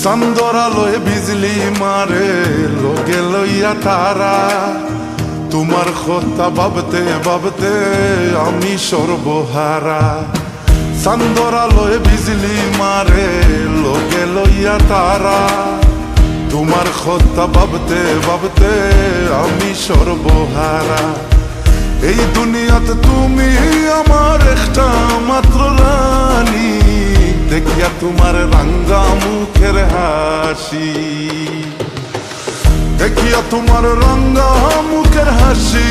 চান্দর আলোয় বিজলি মারে লোকে লইয়া তারা, তোমার কথা ভাবতে ভাবতে আমি সর্বহারা। চান্দর আলোয় বিজলি মারে লোকে লইয়া তারা, তোমার কথা ভাবতে ভাবতে আমি সর্বহারা। এই দুনিয়াতে তুমি আমার একটা মাত্র রানী, দেখিয়া তোমার রাঙ্গা মুখের হাসি, দেখিয়া তোমার রাঙ্গা মুখের হাসি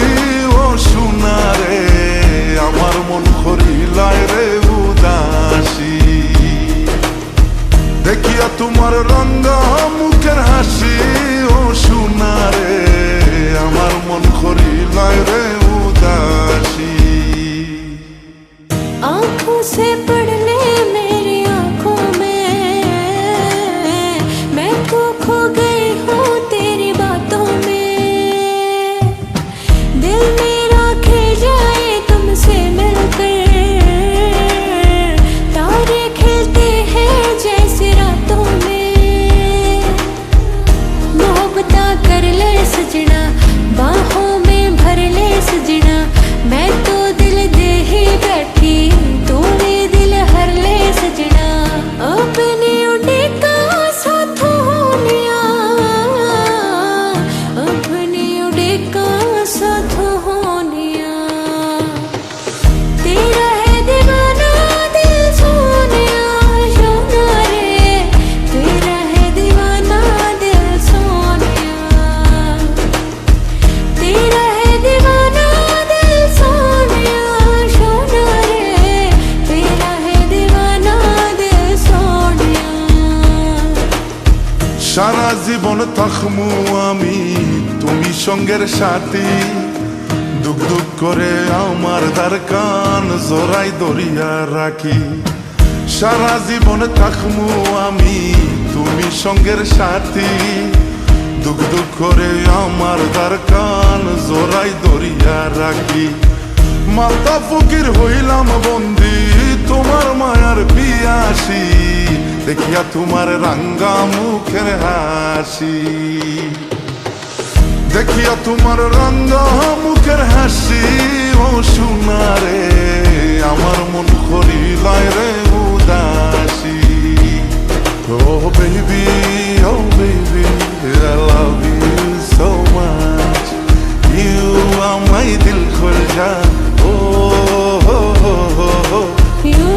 ও সোনারে, আমার মন করিলায় রে উদাসী। দেখিয়া তোমার রাঙ্গা মুখের হাসি ও সোনারে, আমার মন করিলায় রে উদাসী। आँखों से पढ़ ले मेरी आँखों में, मैं तो खो गई हूँ तेरी बातों में। दिल मेरा खिल जाए तुमसे मिलकर, तारे खिलते हैं जैसे रातों में। मोहब्बता कर ले सजना, बाहों में भर ले सजना, मैं तो दिल दे ही बैठी, तूने दिल हर ले सजना। अपने उड़े का साथ होनिया, अपने उड़े का साथ होनिया, तेरा है दीवाना दिल सोनिया सोना रे, तेरा है दीवाना दिल सोनिया, तेरा है दीवाना दिल सोनिया सोना रे, तेरा है दीवाना दिल सोनिया। সারা জীবন থাকমু আমি তুমি সঙ্গের সাথী, দুঃখ দুঃখ করে আমার দ্বার কান জোড়াই দরিয়া রাখি। সারা জীবন থাকমু আমি তুমি সঙ্গের সাথী, দুঃখ দুঃখ করে আমার দ্বার কান জোড়াই দরিয়া রাখি। মাতা ফকির হইলাম বন্দি তোমার মায়ার পিয়াসী, দেখিয়া তোমার রাঙ্গা মুখের হাসি, দেখিয়া তোমার রাঙ্গা মুখের হাসি ও সোনারে, আমার মন করিলায় রে উদাসী। Oh baby, oh baby, I love you so much, you are my dil khul ja, oh, oh, oh, oh, oh. You